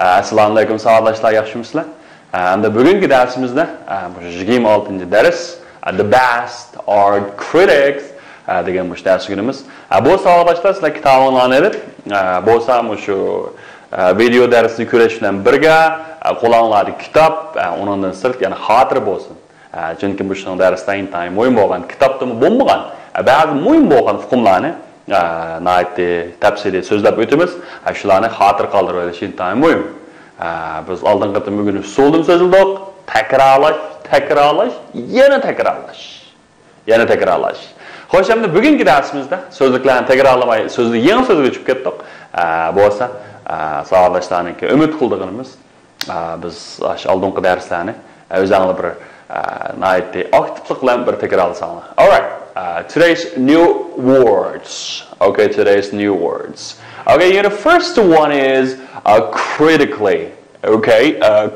Assalomu alaykum savatdaşlar, yaxshimisizlar? Endi bugungi darsimizda 26 ders The Best Art Critics degan bu ders günümüz. Bu savatdaşlar sizlar kitoblarni olib, bo'lsa shu video darsini ko'rish bilan birga qo'lingizda kitob, undan sirt, ya'ni xotir bo'lsin. Chunki bu shunday darsda intayim muhim bo'lgan, kitobda bo'lmagan, ba'zi muhim bo'lgan hukmlarni naytdi tafsili so'zlab o'tamiz. Shularni xotir qoldirib olish intayim muhim. Biz oldin qatim bugun usulni so'zildik. Takrorlash, yana takrorlash. Yana takrorlash. Xo'sh, endi bugungi darsimizda so'zliklarni takrorlamay, so'zni yangi so'zga o'tib ketdik. Bo'lsa, savatdaşlarniki umid qildig'imiz biz oldingi darslarni o'zingizlar bir naytdi aktivlik bilan bir takrorlasanglar. All right. Today's new words. Okay, today's new words. Okay, here the first one is critically. Okay,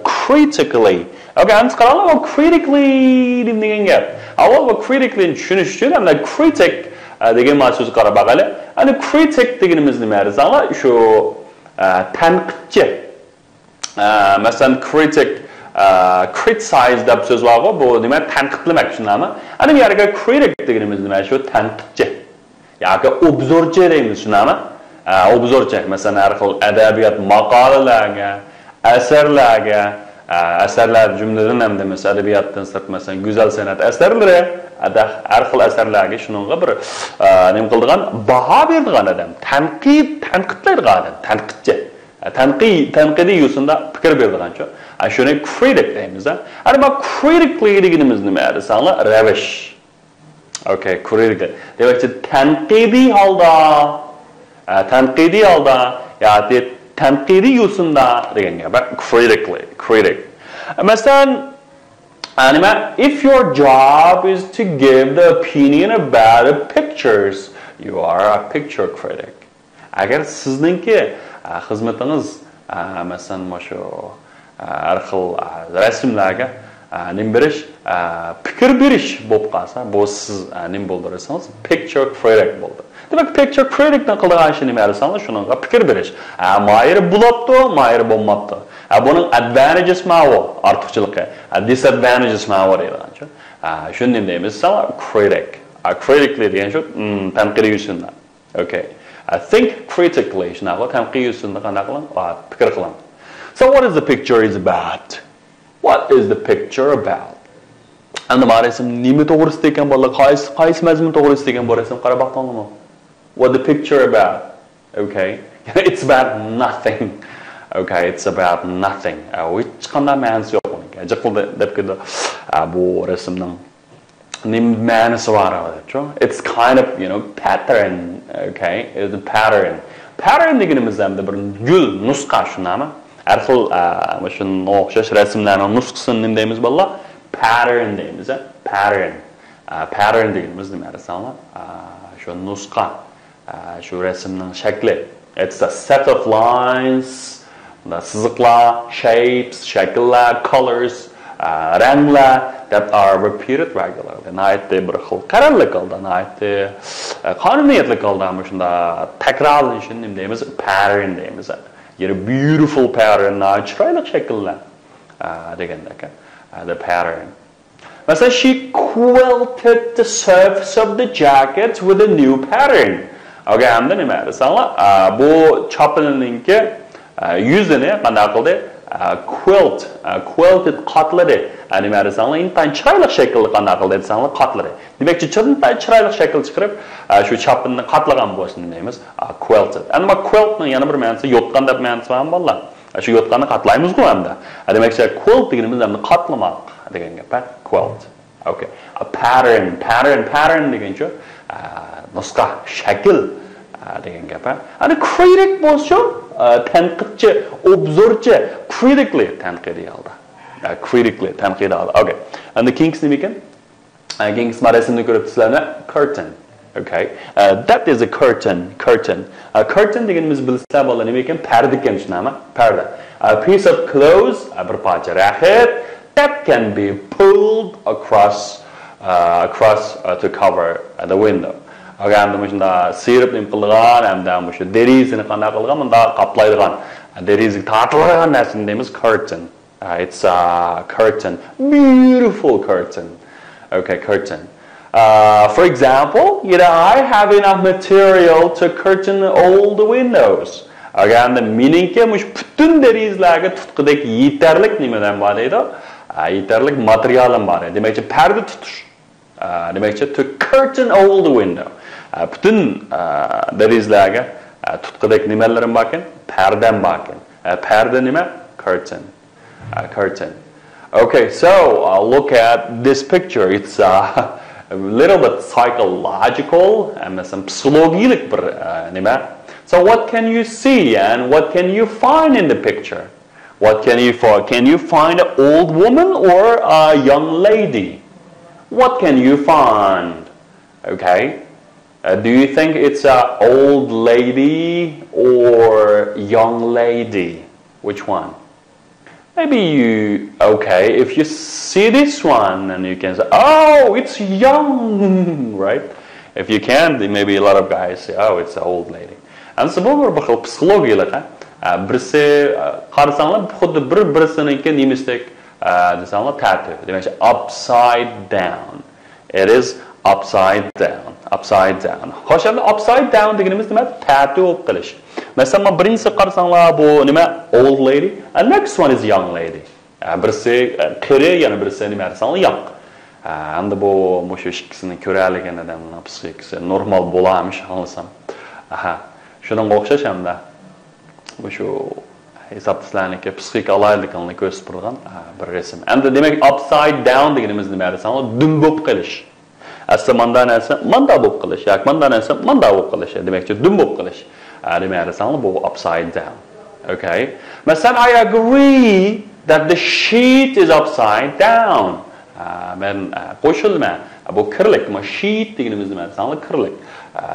critically. Okay, I'm going to critically degan gap. Avval critically tushunish uchun hamda critic degan ma'nosi qarab baqali. Ana critic deganimiz nima desanglar, shu tanqidchi. Masalan, criticize deb so'z bor, bu nima tanqidlamak shundami? Ana bu yerga critic deganimiz nima? Shu tanqidchi. Yoki obzorchi deymiz shundami? Obzorchi, masalan, har xil adabiyot maqolalarga, asarlar jumladan ham demas, adabiyotdan sirt masalan, go'zal san'at asarlari, har xil asarlarga shuningga bir nima qildigan, baho beradigan odam, tanqidlaydigan odam, tanqidchi. Tanqidiy yo'sinda fikr beradigancha. Shuni critic deymiz. Ana bu critically deganimiz nima desanglar, ravish. Okay, critic. Demakki tanqidiy holda yoki tanqidiy yo'sinda degan gap. Critic. Masalan, if your job is to give the opinion about the pictures, you are a picture critic. Agar sizningki xizmatingiz masalan shu har xil rasmlarga nim berish, fikr berish bo'lib qolsa, bu siz nim bo'ldirsangiz picture critic bo'ldi. Demak, picture criticdan qilgan ishi nima desangiz, shunga fikr berish. Mayir bo'libdi, mayir bo'lmabdi. Buning advantages ma'vo, ortiqchiligi, disadvantages ma'vo deydigancha. Shuni deymiz, critic. Critically degan shu tanqidiy yo'sinda. Okay. Think critically. Shunaqa tanqidiy yo'sinda qanday qiling? Fikr qiling. So what is the picture is about? What is the picture about? Endi ma'lum nima to'g'risida ekan bolalar, qaysi mazmun to'g'risida ekan borasam qarab baqdingmi? What the picture about? Okay. It's about nothing. Okay, it's about nothing. Hech qanday ma'nosi yo'q uning. Jiqildi deb keldi. Bu rasmning nim ma'nosi bor debchi. It's kind of, pattern. Okay, it's a pattern. Pattern deganimiz ham bir gul nusxa shunami? Har xil shunga o'xshash rasmlarning nusxasini nima deymiz bolalar? Pattern deymiz. Pattern deganimiz nima desanglar? Shu nusxa, shu rasmning shakli. It's a set of lines, the siziqlar, shapes, shakllar, colors, ranglar that are repeated regularly. Naytdi bir xil qarorli holda, naytdi qonuniyatli holda shunda takrorlanishini nima deymiz? Pattern deymiz. You're a beautiful pattern, chiroyli shakllar degandek. The pattern. Masalan, she quilted the surface of the jacket with a new pattern. Okay, hamda nima desanglar, bu chopiningki yuzini qanday qildi? Quilted qatladi. Nima desanglar, intan chiroyli shaklda qanday qildi desanglar, qatladi. Demakki, chiroyli shakl chiqarib, shu chopinni qatlagan bo'lsin deymiz, quilted. Ana quiltning yana bir ma'nosi yotgan deb ma'nosi ham bor. Shu yotganni qatlaymiz-ku hamda. Demakki, quilt deganimiz hamda qatlamoq degan gap, quilt. Okay. A pattern degancha nusxa, shakl degan gap. Ana critic bo'lsa, tanqidchi, obzorchi, critically tanqidiy holda. Critically tanqidiy holda. Okay. And the kings nima ekan? Kings ma'nosini ko'rib sizlarni curtain. Okay. That is a curtain. Curtain deganimiz bilsizlar bolalar nima ekan? Parda ekan shunami? Parda. A piece of clothes, bir parcha rahat that can be pulled across to cover the window. Agar shunda sirib nim qilgan, hamda shu derizini qanday qilgan, bunda qaplaydigan Derizlik tartılgan narsa deymiz curtain. It's a curtain, beautiful curtain. Okay, curtain. For example, I have enough material to curtain all the windows. Again, the meaning is bütün derizlerge tutkudaki yeterlik nimeden var deydi? Yeterlik materyalın var. Demek ki perde tutur. Demek ki to curtain all the window. Bütün derizlerge tutkudaki nimelerin bakın, perden bakın. Perde nime? Curtain. Curtain. Okay, so look at this picture. It's a little bit psychological and some psikologilik bir nime. So what can you see and what can you find in the picture? What can you find? Can you find an old woman or a young lady? What can you find? Okay. Do you think it's an old lady or young lady? Which one? Maybe you, okay, if you see this one and you can say, oh, it's young, right? If you can't, maybe a lot of guys say, oh, it's an old lady. And so bu bir psixologiyalar, birisi qarasanlar xuddi bir-birisininki nemisdek desanlar tartib. Demak, upside down. It is upside down. Upside down. Xo'sh, endi upside down deganimiz nima? Tartib qilish. Masalan, birinchisi qarasanlar bu nima? Old lady, and next one is young lady. Birisi qiri, yana birisi nima desanlar yoq. Endi bu mushu ikkisini ko'raliganidan psixikasi normal bo'lamish, anlasam. Aha. Shunga o'xshash hamda shu hisoblaslarniki psixik alayliklarni ko'rsatib bir rasm. Endi demak upside down deganimiz nima desanlar? Dum bo'lib qilish. Asli manda narsa manda bo'lib qilish, yoki manda narsa manda bo'lib qilish. Demakki dum bo'lib qilish. Demak desanlar bu upside down. Okay? Masalan, I agree that the sheet is upside down. Men qo'shilma. Bu kirlik, bu sheet deganimiz nima desanlar? Kirlik.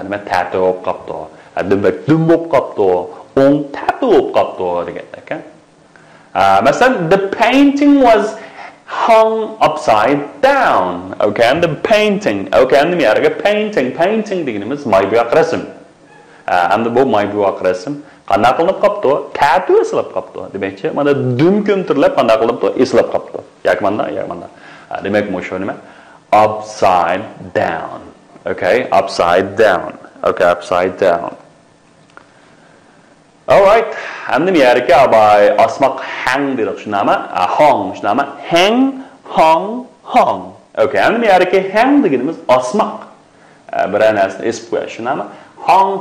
Nima tartib bo'lib qolibdi. Demak dum bo'lib qolibdi. On tartib bo'lib qolibdi degan ekan. Masalan, the painting was hung upside down. Okay, and the painting. Okay, and nima yarga painting deganimiz maybuyoq rasm. And bu maybuyoq rasm qanday qilinib qolibdi? Tartib eslab qolibdi. Demakchi, mana dum ko'mtirilib qanday qilinibdi? Eslab qolibdi. Yoki mana. Demak, bu shu nima? Upside down. Okay, upside down. Okay, upside down. All right. Endi nima yarga abay asmaq hang dedik shunami? Hong shunami? Hang, hong. Okay, endi nima yarga hang deganimiz asmaq. Bir narsani esib qo'yish shunami? Hong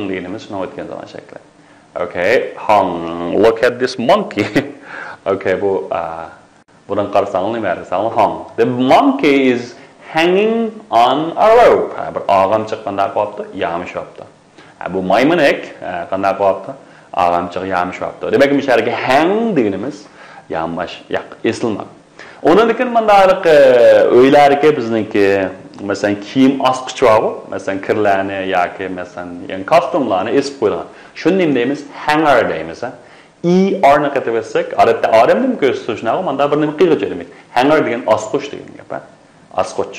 deganimiz shuni o'tgan zaman shakli. Okay, hong. Look at this monkey. Okay, bu bundan qarasangiz nima yarga hong. The monkey is hanging on a rope. Bir og'am chiqqanda qolibdi, yamishyapti. Bu maymunek qanday qilyapti? Og'amchiq yamishyapti. Demak, misharga hang deganimiz yamash, yo'q, esilmoq. Undan keyin mandaliq uylarga bizniki, masalan, kiyim osqichi bor, masalan, kirlarni yoki masalan, yani kostyumlarni esib qo'ygan. Shuni nima deymiz? Hanger deymiz. Arni qataversak, odatda odamning ko'rsatishnaga manda bir nima qiyg'ich demak. Hanger degan osqich degan gap, osqich.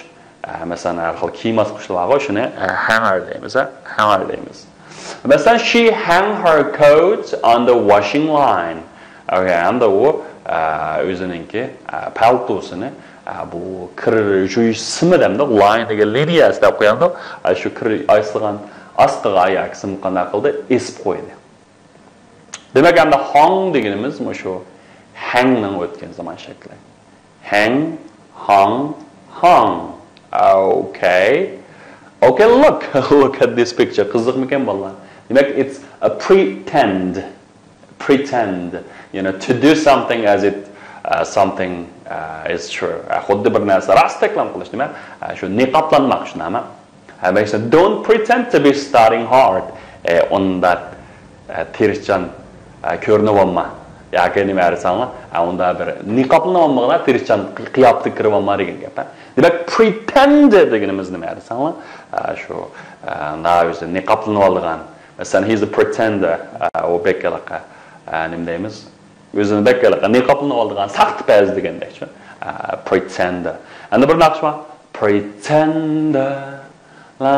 Masalan, har xil kiyim osqichlar bor, shuni hanger deymiz, hanger deymiz. Masalan, she hung her coat on the washing line. Okay, endi u o'zininki paltosini bu kir yuvish simidamda line degan liniyasi deb qo'yanda, shu kir aysilgan ostiga yoki sim qanday qildi esib qo'ydi. Demak, endi hong deganimiz shu hangning o'tgan zaman shakli. Hang, hong. Okay. Okay, look at this picture. Qiziqmikan bolalar? Demak, it's a pretend, to do something as it something is true. Xuddi bir narsa rastaklam qilish, nima? Shu niqoblanmoq shunami? Don't pretend to be studying hard on that tirishchan ko'rinib olma. Yoki nima desanlar, unda bir niqoblanmoqlar tirishchan qiyobda kirib olma degan gap. Demak, pretend deganimiz nima desanlar? Shu na'uzi niqoblanib olgan. Masalan, he's a pretender. O bekkalaqa nima deymiz? O'zini bekkalaqa niqoblanib olgan saxtpaz degandek-chi. Pretender. Endi bir naqsh bor. Pretender. La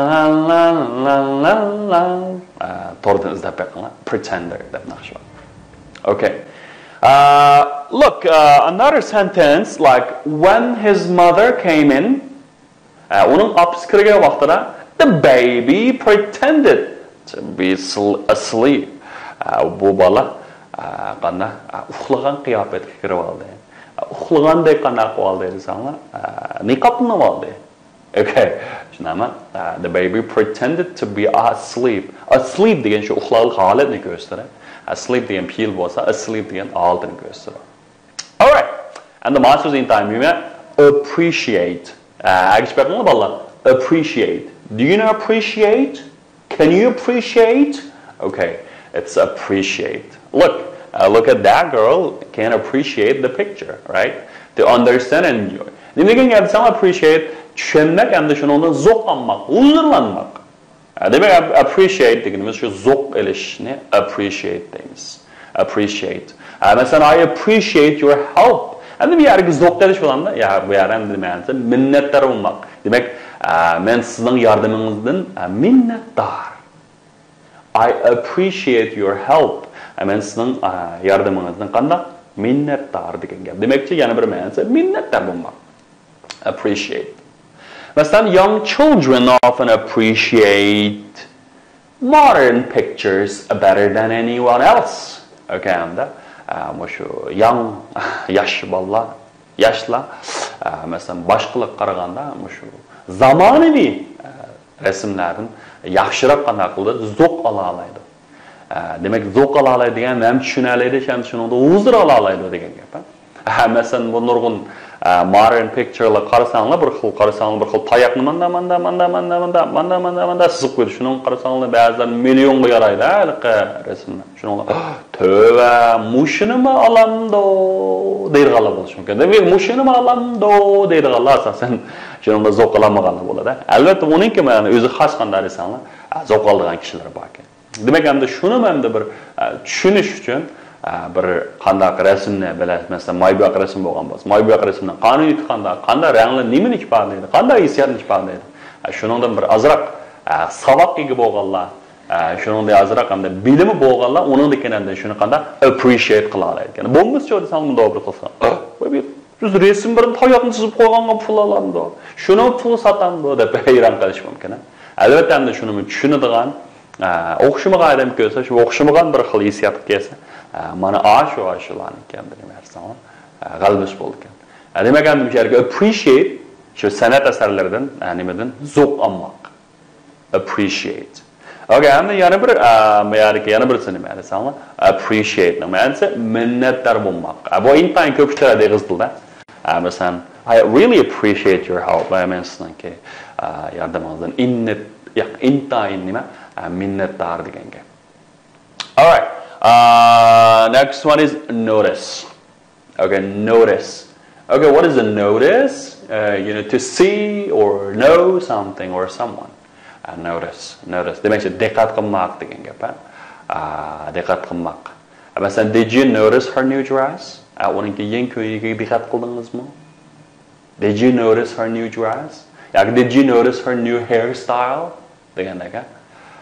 la la la la. To'g'ridan izlab beqinglar. Pretender deb naqsh bor. Okay. Look, another sentence like when his mother came in, onun apısı kirgen vaqtida the baby pretended to be asleep. Bu bala qanda uxlagan qiyofatga kirib oldi. Uxlagandek qanday qildi desanglar, niqobni oldi. Okay. The baby pretended to be asleep. Asleep degan shu uxlag'lik holatni ko'rsatadi. Asleep degan fe'l bo'lsa, asleep degan oldini ko'rsatadi. All right. And the master's in time you appreciate. Appreciate. Do you know appreciate? Can you appreciate? Okay, it's appreciate. Look at that girl can appreciate the picture, right? To understand and enjoy. Demek ki sen appreciate, düşünmek hem de şununla zoklanmak, huzurlanmak. Demek appreciate dediğimiz şu zok ilişkini appreciate things. Appreciate. Mesela I appreciate your help. Hem bir yerde zok deliş falan da ya bu yerden demeyince minnettar olmak. Demek ben sizin yardımınızdan minnettar. I appreciate your help. Ben sizin yardımınızdan qanday minnettar degan gap. Demek ki yana bir ma'nosi minnettar olmak. Appreciate. Mesela young children often appreciate modern pictures better than anyone else. Okay, hamda şu young yaş balla, yaşla mesela başqalık qaraganda şu zamonaviy resimlerin yaxshiroq qanday qildi zo'q ola oladi. Demak zo'q ola oladi degan ham tushunaladi, ham shuningda huzur ola oladi degan gap. Mesela bu nurg'un modern picture'lar qarasanglar bir xil tayoqni manda sızib qo'ydi. Shuni qarasanglar ba'zilar millionga yaraydi resimlar. Shuni tövbe mushinimi olamdo deydiganlar bo'lishi mumkin. Demak mushinimi olamdo deydiganlar asosan shunga zo'q olamaganlar bo'ladi. Albatta uningki mana o'zi xos qanday desanglar zo'q oladigan kishilar bor ekan. Demak hamda shuni hamda bir tushunish uchun bir qanday resimni bilasiz, masalan mayboq resim bo'lgan bo'lsa, mayboq resimdan qanday qanday ranglar nimani ifodalaydi, qanday hissiyotni ifodalaydi. Shuningdan bir azroq savoq ega bo'lganlar, shuningdek azroq hamda bilimi bo'lganlar uningdekanda shuni qanday appreciate qila oladi ekan. Bo'lmasa desam bunda bir qilsa, biz resim bir tayoqni chizib qo'yganga pul olamdi. Shuni pul sotamdi deb hayron qilish mumkin. Albatta hamda shuni tushunadigan o'qishmagan odam ko'rsa, shu o'qishmagan bir xil hissiyot kelsa, mana aşılan ekan bilmirsan, g'albish bo'ldi ekan. Demak ham bu yerga appreciate shu san'at asarlaridan, nimadan zo'q olmoq. Appreciate. Okay, hamda yana bir nima desam, appreciate nimasi minnatdor bo'lmoq. Bu intayin ko'p uchraydi ingliz tilida. Masalan, I really appreciate your help. Men sizningki yordamingizdan intayin nima minnatdor degan gap. All right. Next one is notice. Okay, notice. Okay, what is a notice? To see or know something or someone. Notice. Demek ki diqqat qilmoq degan gap. Diqqat qilmoq. Masalan, did you notice her new dress? Uningki yangi ko'yligiga diqqat qildingizmi? Did you notice her new dress? Yoki did you notice her new hairstyle? Degandek.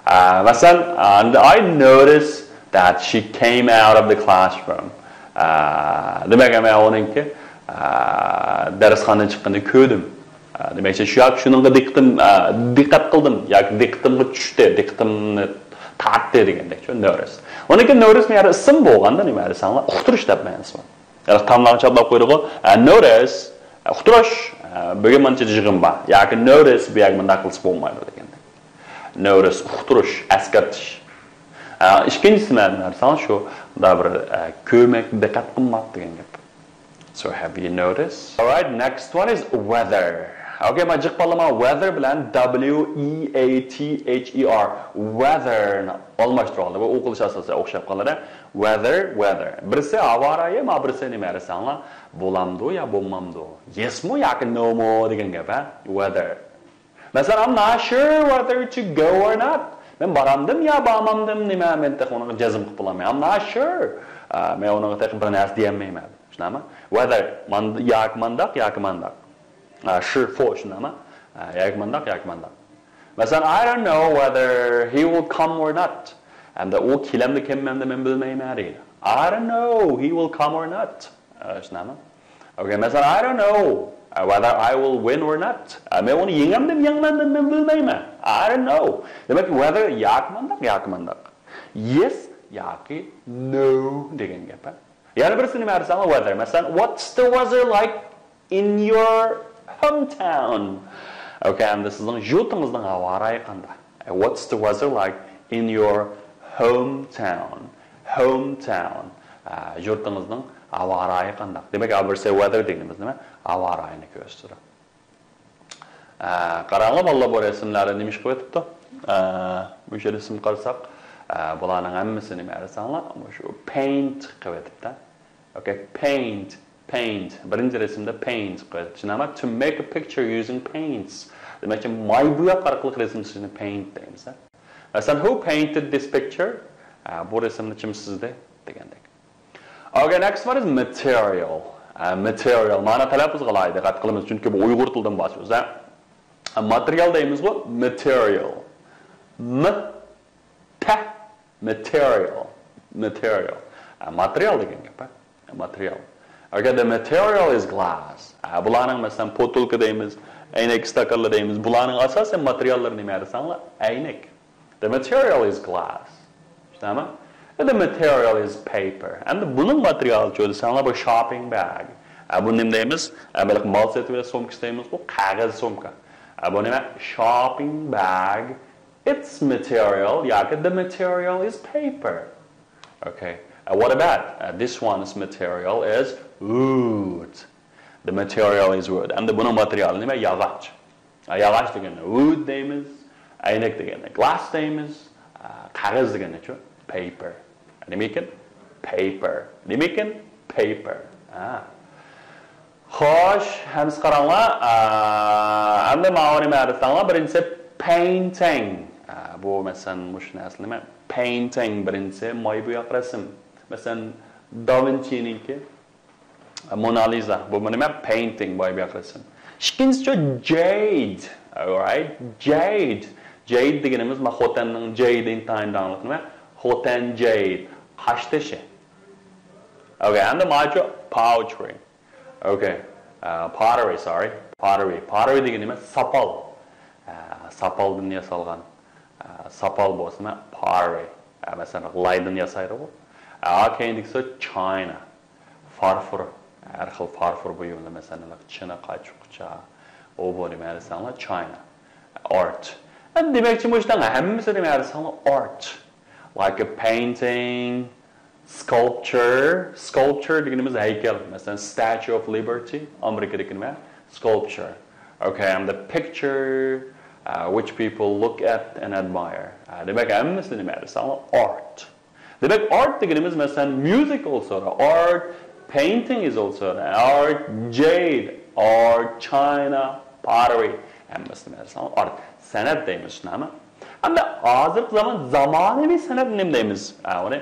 Masalan, I noticed that she came out of the classroom. Demek ki ben onunki dersxonadan chiqqanda ko'rdim. Demek ki shunga diqqat qildim, yoki diqqatimga tushdi, diqqatimni tortdi degandek. Notice. Onunki notice mi ism bo'lganda nima desanglar, uqtirish deb ma'nosida. Ya'ni tamlag'ini chaplab qo'ydiku, notice, uqtirish, bugun mancha jig'im bor. Yoki notice bu yerga bunday qilsa bo'lmaydi degandek. Notice, uqtirish, eskartish. İkinci sınavlardan şu da bir kömek dikkat qilmoq degan gap. So have you noticed? All right, next one is weather. Okay, ma jiqpalama weather bilan W-E-A-T-H-E-R. Weather almashtiroldi. Bu o'qilish asosida o'xshab qoladi. Weather. Birisi avarayi, ma birisi nima desanglar, bo'lamdi yo bo'lmamdi. Yesmi yoki no'mi degan gap, weather. Masalan, I'm not sure whether to go or not. Ben baramdım ya bağmamdım nima men tek onu jazm qilib qo'laman. I'm not sure. Men onu tek bir narsa deyolmayman. Shunami? Whether yoki mandaq. Sure for shunami? Yoki mandaq. Masalan, I don't know whether he will come or not. Hamda u kelamdi kelmamdi men bilmayman deydi. I don't know he will come or not. Okay, mesela I don't know whether I will win or not. Men onu yengemdim men bilmayman. I don't know. Demek whether yakmandaq. Yes yoki no degan gap. Yana birisini nima desam, weather. Mesela what's the weather like in your hometown? Okay, and this is yurtingizning havo rayi qanday? What's the weather like in your hometown? Hometown. Yurtingizning havo rayi qanday? Demak, birisi weather deganimiz nima? Havo rayini ko'rsatadi. Qaranglar, vallah bu rasmlarni nima ish qo'yibdi? Bu yerda ism qarasak, bularning hammasini nima desanglar, shu paint qo'yibdi. Okay, paint. Birinchi rasmda paint qo'yibdi. Tushunami? To make a picture using paints. Demak, maybo'ya orqali rasm chizishni paint deymiz. Masalan, who painted this picture? Bu rasmni kim chizdi degandek. Okay, next one is material. Material. Ma'no talaffuz qiladi, diqqat qilamiz, chunki bu Uyg'ur tilidan boshlaymiz. Material deymiz-ku, material. Material. Material degan gap. Material. Okay, the material is glass. Bularning masalan potulka deymiz, aynak stakanlar deymiz. Bularning asosan materiallari nima desanglar? Aynak. The material is glass. Tushunami? And the material is paper. And buning material desanglar bu shopping bag. Bu nima deymiz? Balki mol sotib sumka deymiz, bu qog'oz sumka. Bu nima? Shopping bag. Its material, the material is paper. Okay. What about this one's material is wood. The material is wood. And the buning material nima? Yog'och. Yog'och degani wood deymiz. Aynak degani glass deymiz. Qog'oz degani-chi paper. Nima ekan? Paper. Nima ekan? Paper. Xo'sh, hamiz qaranglar. Endi ma'no nima desanglar, birinchisi painting. Bu masalan mush narsa nima? Painting birinchisi moy bo'yoq rasm. Masalan, Da Vinci'ninki Mona Lisa. Bu nima? Painting moy bo'yoq rasm. Ikkinchisi jade. All right? Jade. Jade deganimiz xotinning jade intayindanlik nima? Xotin jade. Qashtashi. Okay, and the macho poetry. Okay. Pottery, sorry. Pottery deganimiz sapal. Sapaldan yasalgan. Sapal bo'lsa, pottery. Masalan, laydan yasaydi bu. Keyingisi China. Farfur. Har xil farfur buyumlar, masalan, china, qachuqcha, o bu nima desanglar, China. Art. And demakchi bu ishdan hammasi nima desanglar, art. Like a painting, sculpture. Sculpture deganimiz haykal. Masalan, Statue of Liberty, Amerikadagi nima? Sculpture. Okay, and the picture which people look at and admire. Demak, hammasi nima desanglar, art. Demak, art deganimiz masalan music also, art, painting is also art, jade, art, China, pottery. Hammasi nima desanglar, art. San'at deymiz, shunami? Hamda hozirgi zamonaviy san'at nima deymiz? Uni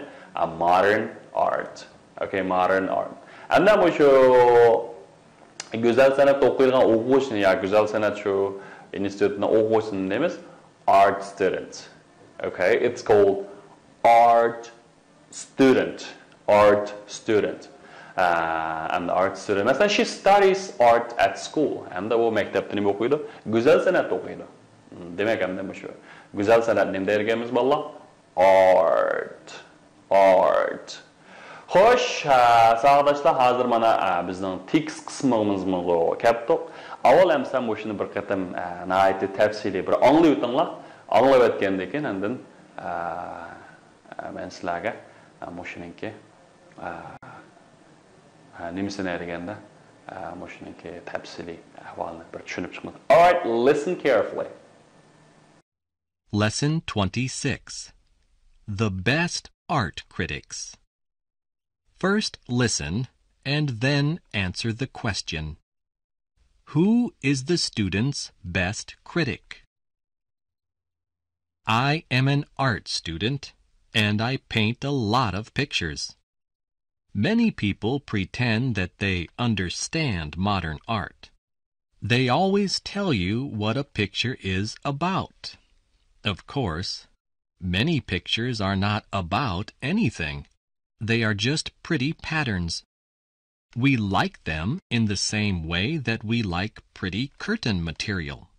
modern art. Okay, modern art. Hamda bu shu go'zal san'at o'qiydigan o'quvchini yoki go'zal san'at shu institutni o'quvchisini deymiz art student. Okay, it's called art student. Art student. And the art student. Masalan, she studies art at school. Hamda u maktabda nima o'qiydi? Go'zal san'at o'qiydi. Demak, hamda bu shu go'zal san'at nima deyilganmiz ballar? Art. Xo'sh, sog'doshlar, hozir mana bizning tekst qismimizga keldik. Avval ham sen bu ishni bir qatam nihoyatda tafsiliy bir anglab o'tinglar. Anglab o'tgandan keyin andin men sizlarga mushuninki nimasini deganda mushuninki tafsiliy ahvolni bir tushunib chiqmoq. All right, listen carefully. Lesson 26. The Best Art Critics. First listen and then answer the question. Who is the student's best critic? I am an art student and I paint a lot of pictures. Many people pretend that they understand modern art. They always tell you what a picture is about. Of course, many pictures are not about anything. They are just pretty patterns. We like them in the same way that we like pretty curtain material.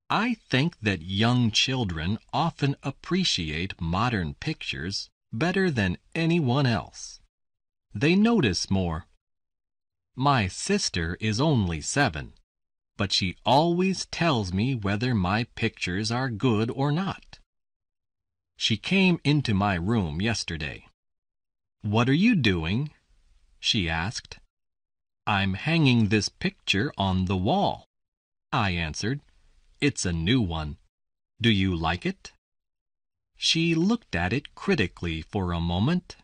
I think that young children often appreciate modern pictures better than anyone else. They notice more. My sister is only 7, but she always tells me whether my pictures are good or not. She came into my room yesterday. "What are you doing?" she asked. "I'm hanging this picture on the wall," I answered. "It's a new one. Do you like it?" She looked at it critically for a moment.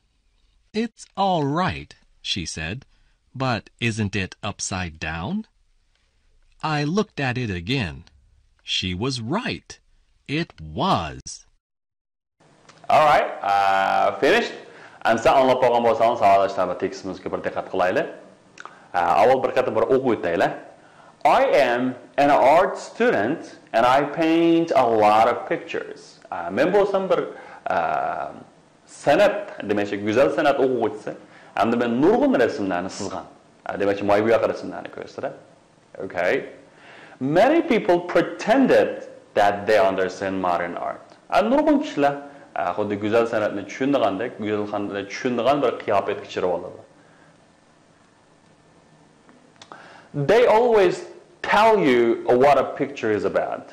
"It's all right," she said, "but isn't it upside down?" I looked at it again. She was right. It was. All right, finished. Ansa anlab olgan bo'lsangiz, savollarga tekstimizga bir diqqat qilaylik. Avval bir qator bir o'qib o'taylik. I am an art student and I paint a lot of pictures. Men bo'lsam bir san'at, demakki go'zal san'at o'quvchisi, hamda men nurg'un rasmlarni chizgan. Demakki moybo'yoq rasmlarni ko'rsatadi. Okay. Many people pretended that they understand modern art. Nurg'un kishilar xuddi go'zal san'atni tushundigandek, go'zal san'atni tushundigan bir qiyofat kechirib oladi. They always tell you what a picture is about.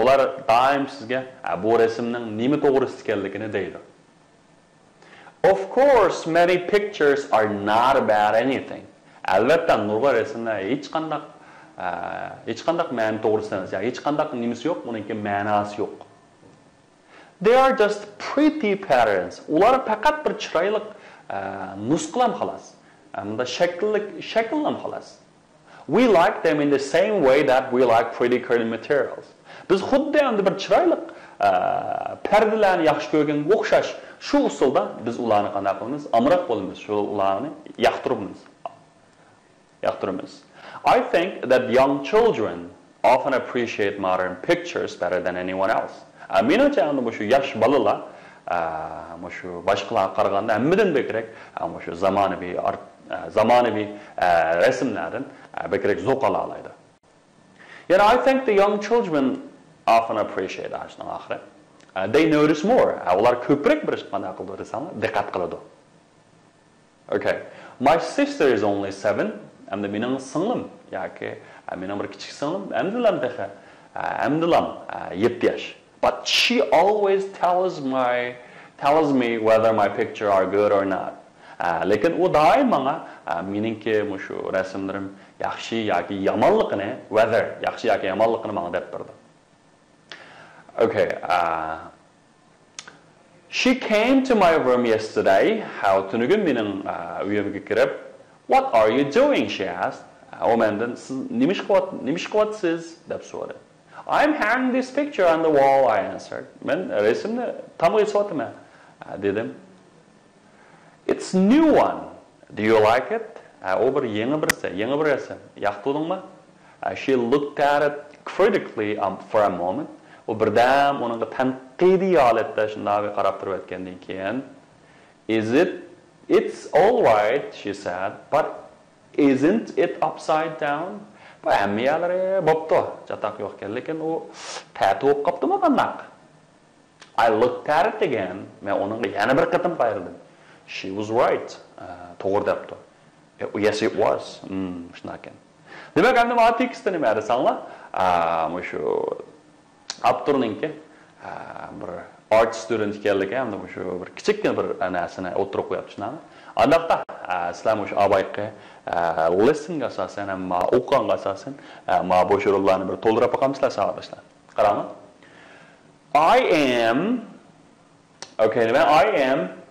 Ular doim sizga bu rasmning nima to'g'risida ekanligini deydi. Of course, many pictures are not about anything. Albatta, nurg'un rasmlar hech qanday ma'no to'g'risida emas, hech qanday nimasi yo'q, buningki ma'nosi yo'q. They are just pretty patterns. Ular faqat bir chiroyli nusqalam xolos. Bunda shakllam xolos. We like them in the same way that we like pretty curtain materials. Biz xuddi endi bir chiroyli pardalarni yaxshi ko'rganga o'xshash shu usulda biz ularni qanday qilamiz? Amroq bo'lamiz, shu ularni yoqtiramiz. I think that young children often appreciate modern pictures better than anyone else. Menimcha endi bu shu yosh bolalar shu boshqalarga qaraganda hammadan bekrak shu zamonaviy rasmlardan bekrak zavq ola oladi. Yet I think the young children often appreciate ashning oxiri. They notice more. Ular ko'proq bir qanday qildi desanlar, diqqat qiladi. Okay. My sister is only 7. Hamda mening singlim yoki mening bir kichik singlim hamdilam 7 yosh. But she always tells me whether my picture are good or not. Lekin u doim menga meningki shu rasmlarim yaxshi yoki yomonligini, whether yaxshi yoki yomonligini menga deb berdi. Okay. She came to my room yesterday. How tunugun mening uyimga kirib, "What are you doing?" she asked. O mendan nima qilyapsiz deb so'radi. "I'm hanging this picture on the wall," I answered. Men rasmni tamga so'taman dedim. "It's new one. Do you like it?" O bir yangi bir rasm. Yoqtirdingmi? She looked at it critically for a moment. O birdam uning tanqidiy holatda shunday qarab turib o'tgandan keyin, "It's all right," she said, "but isn't it upside down?" Bu hammalari bo'pti, chatoq yo'q ekan, lekin u ta'ti bo'lib qoptimi qanday? I looked at it again. Men unga yana bir qatim qayrildim. She was right. To'g'ri debdi. Yes, it was. Shunday ekan. Demak, endi bu tekstni nima desanglar, shu avtorninki bir art student ekanligi hamda shu bir kichikgina bir narsani o'tirib qo'yapti, shunami? Albatta, sizlar shu abayqqa listenga asosan ham o'qiganga asosan bu sho'rlarni bir to'ldirib qo'yamizlar savollar. Qarang. I am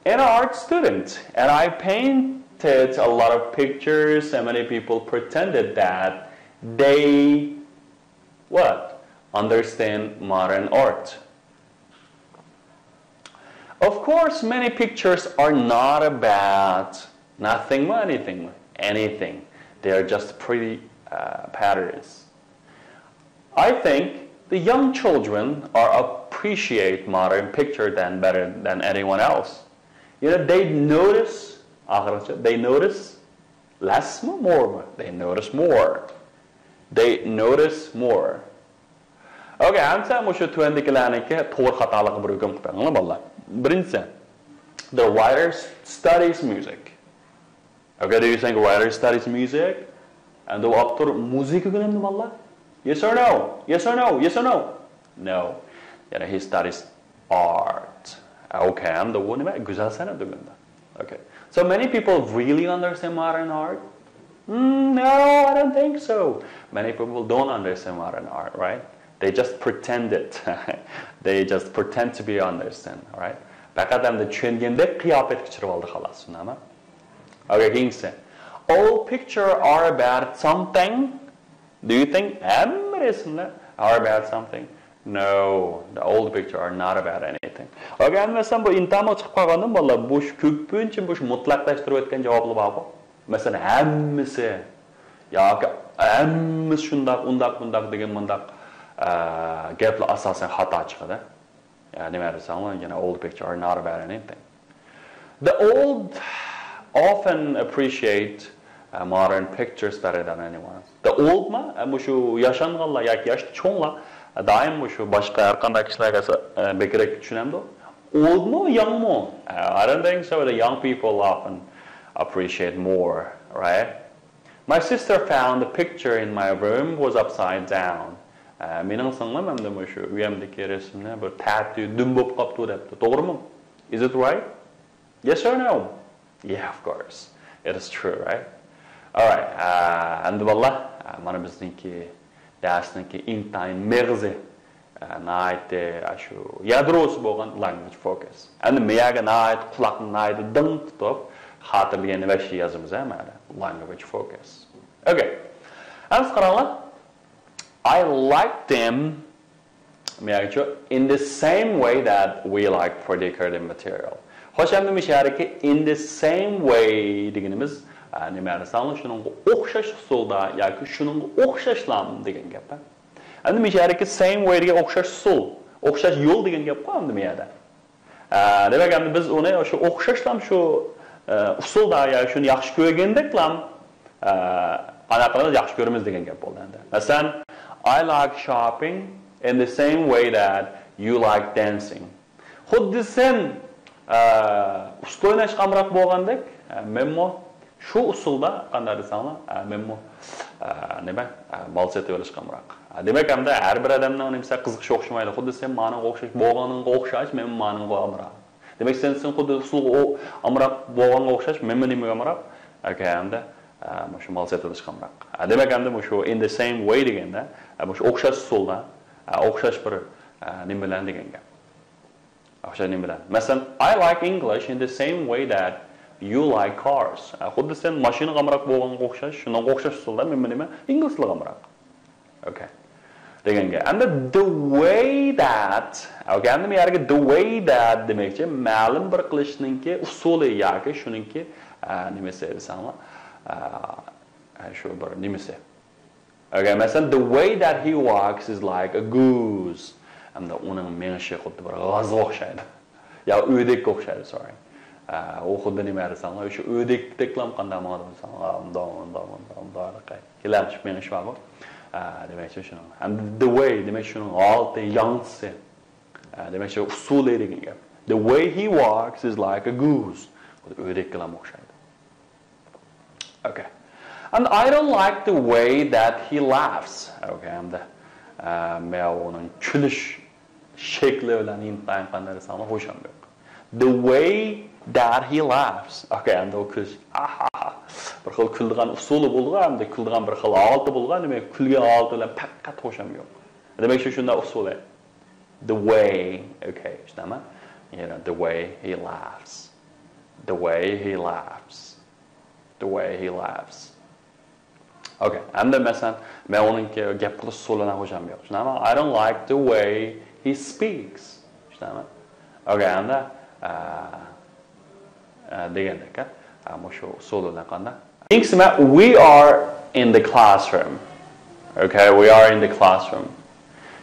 an art student and I painted a lot of pictures and many people pretended that they understand modern art. Of course, many pictures are not about nothing or anything. They are just pretty patterns. I think the young children appreciate modern picture better than anyone else. You know, they notice, they notice less more. They notice more. They notice more. Okay, answer mushu 20 kilanike to'g'ri xatolik bir hukm qilib qo'yinglar bolalar. Birinchisi, the writer studies music. Okay, do you think a writer studies music? And the author music o'qiydimi bolalar? Yes or no? Yes or no? Yes or no? No. Yani he studies art. Okay, and the one güzel sanat deganda. Okay. So many people really understand modern art? No, I don't think so. Many people don't understand modern art, right? They just pretend it. They just pretend to be understand, right? Bakadamda tushunganda qiyofat kechirib oldi xolos, shunami? Okay, keyingisi. All pictures are about something. Do you think everything are about something? No, the old pictures are not about anything. Okay, and mesela bu intama chiqib qolgandan bola bu ko'pincha bu mutlaqlashtirib o'tgan javoblar borku. Masalan, hammasi yoki hammasi shundoq, undaq degan mundaq gaplar asosan xato chiqadi. Nima deyapsan? You know, old pictures are not about anything. The old often appreciate modern pictures better than anyone else. The old ma, shu yashanganlar yoki yosh cho'nglar doim shu boshqa har qanday kishilarga bekrak tushunamdi. Oldmi, youngmi? I don't think so. The young people often appreciate more, right? My sister found the picture in my room was upside down. Mening singlim hamda shu uyamdagi rasmni bir tati dum bo'lib qolibdi debdi. To'g'rimi? Is it right? Yes or no? Yeah, of course. It is true, right? All right. And wallah, mana bizniki darsniki intayin mەrkىزى naite shu yadrosi bo'lgan language focus. Endi miyaga nait quloqni naite ding tutib xotirlagan va shu yozamiz mana language focus. Okay. Endi qaranglar. I like them in the same way that we like particular material. Xo'sh, endi mishariki in the same way deganimiz nima desangiz shuning o'xshash usulda yoki shuning o'xshashlam degan gap. Endi mishariki same way degan o'xshash usul, o'xshash yo'l degan gap qoldi nima yerda. Demak, endi biz uni shu o'xshashlam shu usulda yoki shuni yaxshi ko'rgandeklam qanaqalar yaxshi ko'ramiz degan gap bo'ldi endi. Masalan, I like shopping in the same way that you like dancing. Xuddi sen usul o'ynash qamroq bo'lgandek, menmo shu usulda qanday desanglar, menmo nima balset o'ylash qamroq. Demak, hamda har bir odamning nimsa qiziqishi o'xshamaydi. Xuddi sen ma'noga o'xshash bo'lganingga o'xshash, men ma'noga amroq. Demak, sen xuddi usulga amroq bo'lganga o'xshash, men nimaga amroq? Okay, hamda shu balset o'ylash qamroq. Demak, hamda shu in the same way deganda, shu o'xshash usulda, o'xshash bir nima bilan degan gap. O'xshash nima bilan. Masalan, I like English in the same way that you like cars. Xuddi sen mashina qamroq bo'lganga o'xshash, shunga o'xshash usulda men nima? Inglizlar qamroq. Okay. Deganga. And the way that, okay, endi men yerga the way that demakchi ma'lum bir qilishninki usuli yoki shuningki nimasi desanglar, shu bir nimasi. Okay, masalan, the way that he walks is like a goose. Hamda uning menishi xuddi bir g'azga o'xshaydi. Yo o'ydekka o'xshaydi, sorry. U xuddi nima desanglar, o'sha o'ydekdeklam qanday ma'no desanglar, undaq kelamchi menishi bor. Demak shuni. And the way demak shuni olti yansi. Demak shu usuli degan gap. The way he walks is like a goose. O'ydekkalam o'xshaydi. Okay. And I don't like the way that he laughs. Okay, hamda men uning kulish shakli bilan intayin qanday desanglar, ho'sham yo'q. The way that he laughs. Okay, hamda u kulish. Bir xil kuldigan usuli bo'lgan, hamda kuldigan bir xil olti bo'lgan, demak kulgan olti bilan faqat ho'sham yo'q. Demak shunda usuli. The way, okay, ishdami? You know, the way he laughs. The way he laughs. The way he laughs. Okay, and then masalan, men uningki gap qilish usulidan ho'sham yo'q. Shunami? I don't like the way he speaks. Shunami? Okay, and degandek, shu usulidan qanday? We are in the classroom. Okay, we are in the classroom.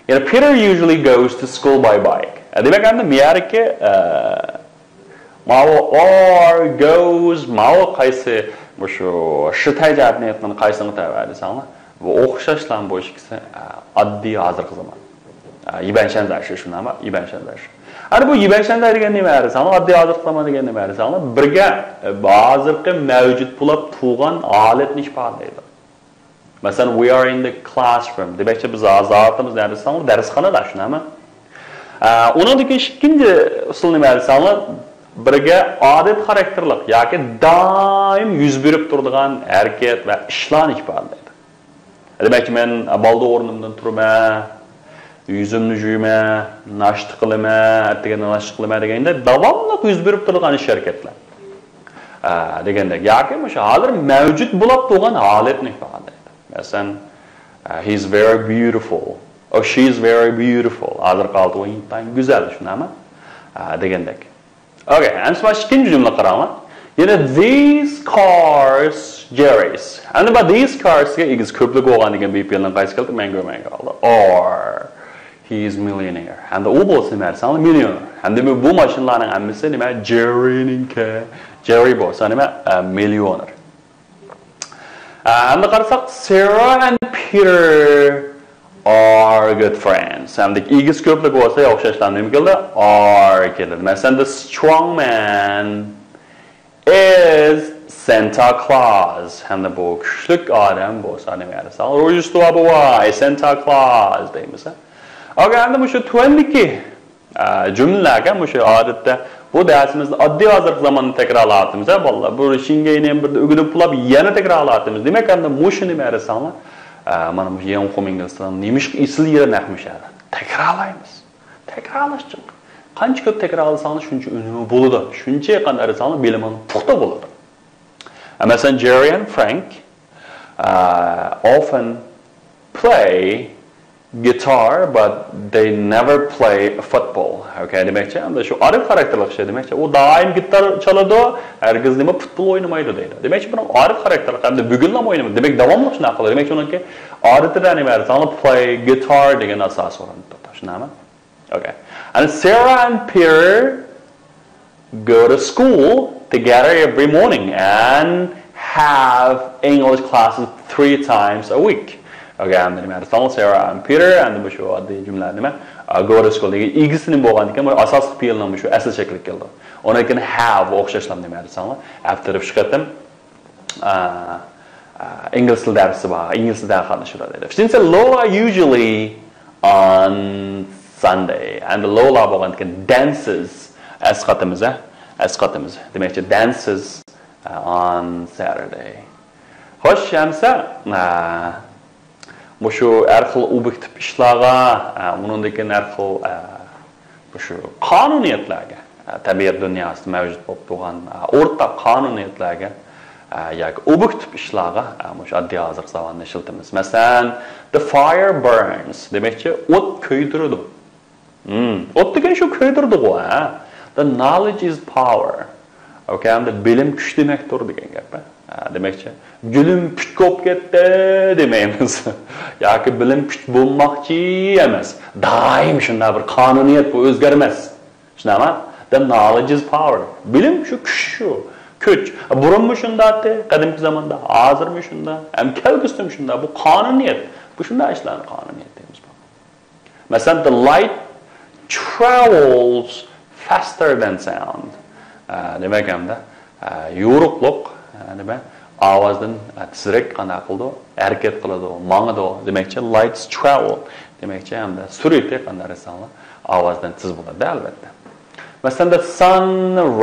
You know, Peter usually goes to school by bike. Demak, endi men yerga Mao or goes, mao qaysi şu şitay jihatni aytgan qaysini tavadi sanglar. Bu o'xshashlan bo'lishi oddiy hozirgi zamon. Yibanshandashi shunami? Yibanshandashi. Ana bu yibanshandash degan nima desanglar, oddiy hozirgi zamon degan nima desanglar, birga hozirgi mavjud bo'lib turgan holatni ifodalaydi. Masalan, we are in the classroom. Demakchi biz hozirimiz nima desanglar, darsxonada shunami? Uningdagi ikkinchi usul nima desanglar, birga odat xarakterlik yoki doim yuz berib turadigan harakat va ishlarni ifodalaydi. Demakki men balda o'rnimdan turman, yuzimni yuyman, nashta qilaman, ertaga nashta qilaman deganda davomli yuz berib turadigan ish harakatlar. Degandek yoki o'sha hozir mavjud bo'lib turgan holatni ifodalaydi. Masalan, he's very beautiful or she's very beautiful. Hozir qoldi o'yin go'zal shunami? Degandek. Okay, and so ikkinchi jumla qaranglar. Yana these cars Jerry's. And about these cars is ko'plik bo'lgan degan BPLdan qaysi keldi? Men ko'rmay qoldi. Or he is millionaire. And the bo'lsa nima desanglar, millionaire. And bu mashinalarning hammasi nima? Jerry'ninki. Jerry bo'lsa nima? Millioner. And qarasak Sarah and Peter are good friends. And the eagis ko'plik bo'lsa o'xshashlarni nima keldi? Are keldi. Masalan, the strong man is Santa Claus. And the bu kuchlik odam bo'lsa nima desang? Rojdestvo boy, Santa Claus deymiz. Okay, endi bu shu 22 jumlaga bu shu odatda bu darsimizda oddiy hozirgi zamonni takrorlayapmiz, bolalar. Bu shingayni ham bir o'g'ilib pulab yana takrorlayapmiz. Demak, endi bu shuni nima desanglar? Mana bu yeni o'quv inglizdan nemish isl yeri naqmishadi. Takrorlaymiz. Takrorlashchi. Qancha ko'p takrorlasangiz shuncha unumi bo'ladi. Shuncha qanday desanglar biliming puxta bo'ladi. Masalan, Jerry and Frank often play guitar, but they never play football. Okay, demakchi, endi shu orif xarakterlik şey demakchi, u doim gitar chaladi, hargiz nima futbol o'ynamaydi deydi. Demakchi, buni orif xarakterlik, endi bugun ham o'ynamaydi. Demak, davomli shunaqa qiladi. Demakchi, uniki odatda nima desanglar, play guitar degan asos o'rinda turadi. Shunami? Okay. And Sarah and Peter go to school together every morning and have English classes 3 times a week. Okay, and then Sarah and Peter and the bushu addi jumla nima go to school. Degi igisinin bo'lgan ekan, bu asosiy fe'lning bushu asl shakli keldi. Ona ekan have o'xshashlar nima desanglar, after ishqatim ingliz til darsi bor, ingliz tilda qatnashadi. Since Lola usually on Sunday and the Lola bo'lgan ekan dances asqatimiz. Demakchi dances on Saturday. Xo'sh, hamsa bu shu har xil obyektiv ishlarga, uningdagi har xil bu shu qonuniyatlarga, tabiat dunyosida mavjud bo'lib turgan o'rtaq qonuniyatlarga yoki obyektiv ishlarga bu shu oddiy hozir zamonda ishlatamiz. Masalan, the fire burns. Demakchi, o't kuydiradi. O't degan shu kuydirdi-ku, The knowledge is power. Okay, hamda bilim kuch demakdir degan gap. Demakchi, bilim kuch ko'p ketdi demaymiz. Yoki bilim kuch bo'lmoqchi emas. Doim shunday bir qonuniyat bu o'zgarmas. Shunami? The knowledge is power. Bilim shu kuch shu. Kuch. Burunmi shundaydi, qadimgi zamonda, hozirmi shunday, ham kelgusida shunday. Bu qonuniyat. Bu shunday ishlarni qonuniyat deymiz. Masalan, the light travels faster than sound. Demak hamda yo'riqliq nima ovozdan tezroq qanday qildi, harakat qiladi, mangadi. Demakchi lights travel. Demakchi hamda surati qanday desanglar, ovozdan tez bo'ladi albatta. Masalan, the sun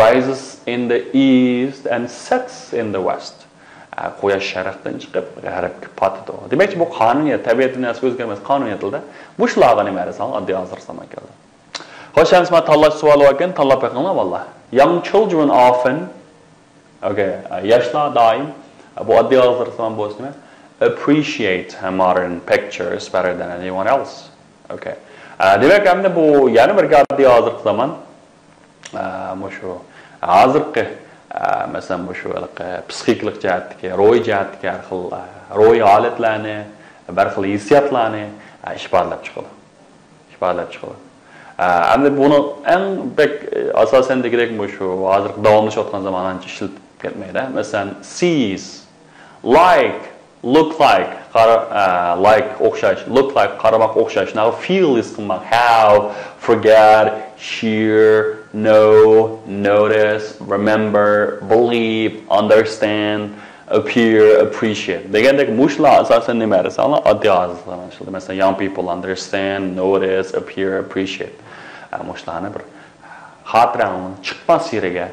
rises in the east and sets in the west. Quyosh sharqdan chiqib g'arbga botadi. Demakchi bu qonuniyat, tabiat dunyosi o'zgarmas qonuniyatlarda. Bu ishlarga nima desanglar, oddiy hozir zaman keldi. Xo'sh, men tanlash savoli ekan, tanlab qo'yinglar vallah. Young children often, okay, yoshlar doim bu oddiy hozir zaman bo'lsa, appreciate modern pictures better than anyone else. Okay. Demak, hamda bu yana bir oddiy hozir zaman shu hozirgi masalan bu shu psixiklik jihatdagi, ro'y jihatdagi har xil ro'y holatlarni, bir xil hissiyotlarni ifodalab chiqadi. Endi bunu en pek asasen de gerek bu şu hazır davamlı otkan zaman anca işletip ketmeydi. Mesela sees, like, look like, like okşaş, look like karamak okşaş. Now feel is kılmak, have, forget, hear, know, notice, remember, believe, understand, appear, appreciate. Degandek muşla asasen ne merse ama adı azızlar anlaşıldı. Mesela young people understand, notice, appear, appreciate. Muşlarını bir hatıranın çıkmaz yeriga,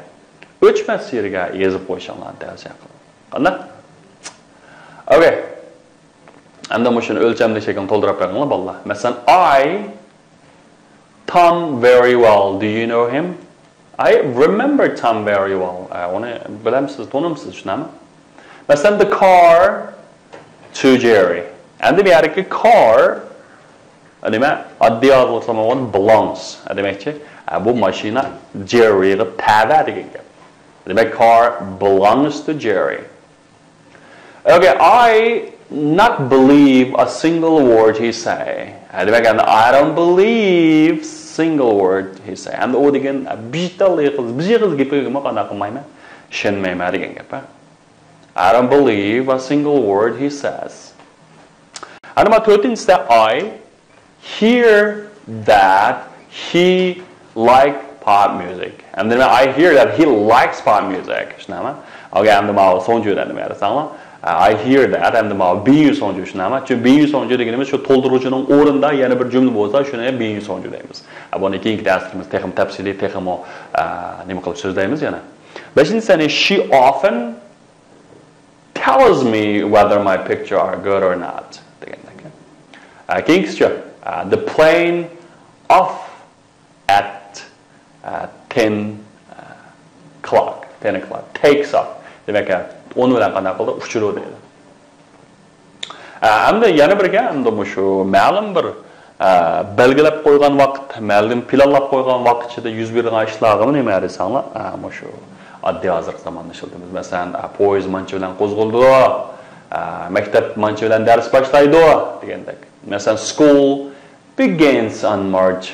öçmez yeriga yazıp koyuşanlar dersi yakın. Anladın? Okay. Endi muşun ölçemli şekilde toldurap bırakınlar balla. Mesela I, Tom very well. Do you know him? I remember Tom very well. Onu bilemsiz, tanımsız şuna mı? Mesela the car to Jerry. Endi bir yerdeki car demek adli adlı olan belongs. Demek ki bu maşina Jerry'ye tabi demek. Demek car belongs to Jerry. Okay, I not believe a single word he say. Demek I don't believe single word he say. And o degen bir kız gibi mi kana kılmayma? Şenmeyme degen gap. I don't believe a single word he says. And my third thing is that I hear that he like pop music. And then I hear that he likes pop music. Okay, and the mal sonju da demeye sana. I hear that and the mal bir sonju şunama. Çünkü bir sonju degenimiz şu toldurucunun orunda yeni bir cümle bolsa şuna bir sonju deymiz. Bunu ikinci dersimiz texim tafsili texim o nima qilib so'zlaymiz yana. Beshinchisi she often tells me whether my picture are good or not. Keyinchisi the plane off at 10 o'clock. Takes off. Demek ki onu bilan qanday qildi? Uchirdi deydi. Endi yana birga endi shu ma'lum bir belgilab qo'ygan vaqt, ma'lum planlab qo'ygan vaqt ichida yuz bergan ishlarni nima desanglar, shu oddiy hozir zamonda ishlatamiz. Masalan, poyezd mancha bilan qo'zg'aldi, maktab mancha bilan dars boshlaydi degandek. Masalan, school begins on March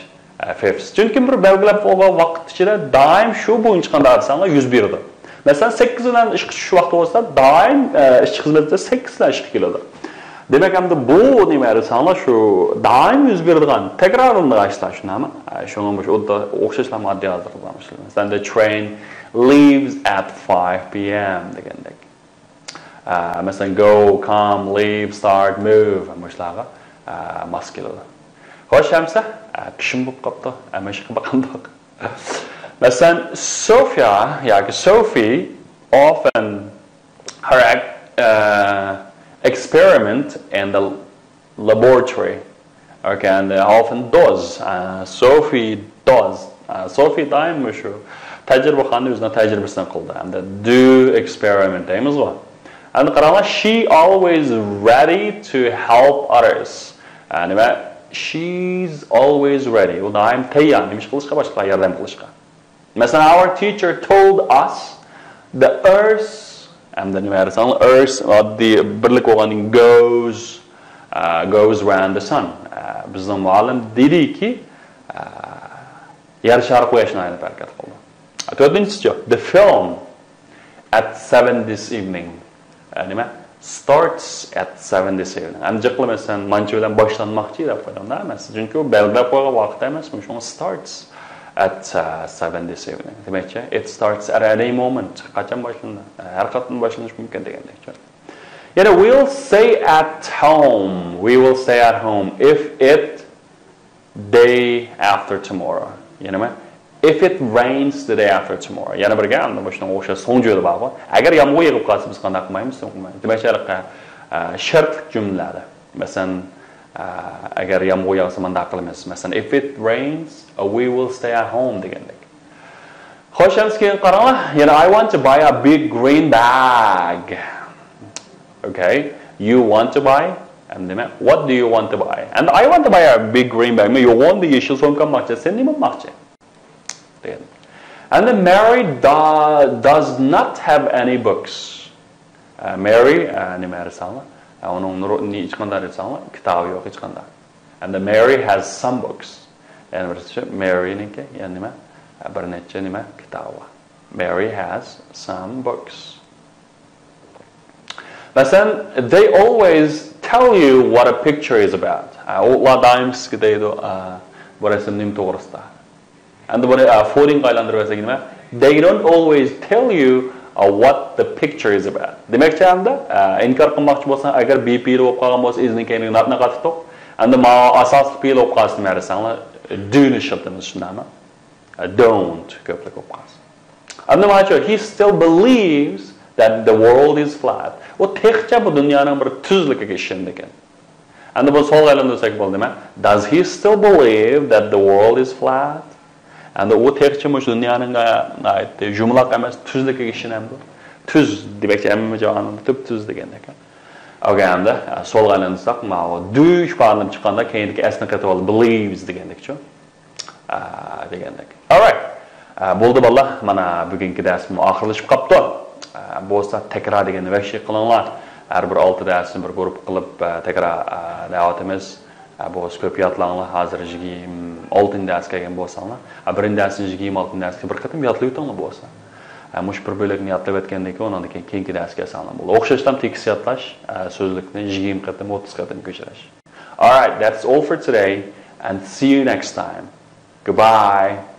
5th. Chunki bir belgilab qo'ygan vaqt ichida doim shu bo'yicha qanday desanglar yuz berdi. Mesela 8 bilan ish chiqish vaqti bo'lsa, doim ishchi xizmatda 8 bilan ishga keladi. Demak, hamda bu nima desanglar shu doim yuz beradigan takrorlanadigan ishlar shunami? Shunga o'xshashlar moddiy hozirlamiz. Masalan, the train leaves at 5 p.m. degandek. Masalan, go, come, leave, start, move shularga mos keladi. Xo'sh, hamsa kishim bo'lib qopti, ama ish qilib qandoq. Mesela Sophie often her experiment in the laboratory. Okay, and often does. Sophie does. Sophie daim şu tecrübehanı üzerine tecrübesini kıldı. And do experiment deyimiz var. And qaranglar, she always ready to help others. Yani she's always ready. O daim tayyor nima qilishga boshqa yordam qilishga. Mesela our teacher told us the earth and the earth the birlik olan goes around the sun. Bizning muallim dedi ki yer shari quyoshni aylanib harakat qildi. To'rtinchisi the film at 7 this evening starts at 7 this evening. Anjiq qilmasan mancha bilan boshlanmoqchi deb qo'ydim-da emas. Chunki u belgilab qo'ygan vaqt emas, shunga starts at 7 this evening. Demek ki it starts at any moment. Qachon boshlanadi? Har qachon boshlanishi mumkin degandek. Yana we'll stay at home. We will stay at home if it day after tomorrow. Yana if it rains the day after tomorrow. Yana bir gap, unda boshqa o'sha so'ng jo'da bor. Agar yomg'ir yog'ib qolsa biz qanday qilmaymiz? Demak, shart jumlalar. Masalan, agar yomg'ir yog'sa manda qilamiz. Masalan, if it rains, we will stay at home degandek. Xo'sh, keyin qaranglar. Yana I want to buy a big green bag. Okay, you want to buy? And what do you want to buy? And I want to buy a big green bag. You want the yeşil so'mka olmoqchi, sen nima olmoqchi? And then Mary does not have any books. Mary nima desanglar? Onun hech qanday desanglar, kitobi yo'q hech qanday. And the Mary has some books. Yani birisi Mary'ninki, yani nima? Bir necha nima kitobi. Mary has some books. Masalan, they always tell you what a picture is about. Ular doim sizga deydi, bu rasm nim to'g'risida. Endi buni folding aylantirib olsak nima? They don't always tell you what the picture is about. Demakchi hamda inkor qilmoqchi bo'lsang, agar BP bo'lib qolgan bo'lsa, izning keyingi natni qattiq. Endi ma asosli fe'l bo'lib qolsin dersanglar, do'ni ishlatamiz shundami? Don't ko'plik bo'lib qolsin. Endi macho, he still believes that the world is flat. O textcha bu dunyoning bir tuzligiga ishonadi ekan. Endi bu savolga aylantirsak bo'ldimi? Does he still believe that the world is flat? Endi u textcha mush dunyoning jumlaq emas tuzligiga ishonadi. Tuz demakchi hamma javobini tub tuz degan ekan. O'ganda savolga aylantirsak, mana dush qo'llanib chiqqanda keyingi asli qatib olib believes degandek-chi. Degandek. All right. Bo'ldi balla, mana bugungi darsimiz oxirlashib qopti. Bo'lsa takrar deganni vaqti qilinglar. Har bir 6 darsni bir guruh qilib takrar davatimiz. Bu ko'p yodlanglar. Hozir 26 dars kelgan bo'lsanglar, birinchi darsni 26 darsga bir qatim yodlab o'tinglar bo'lsa. Mush bir bo'lakni yodlab o'tgandan keyin undan keyin keyingi darsga salom bo'ladi. O'xshashdan tekis yodlash, so'zlikni 20 qatim, 30 qatim ko'chirish. All right, that's all for today and see you next time. Goodbye.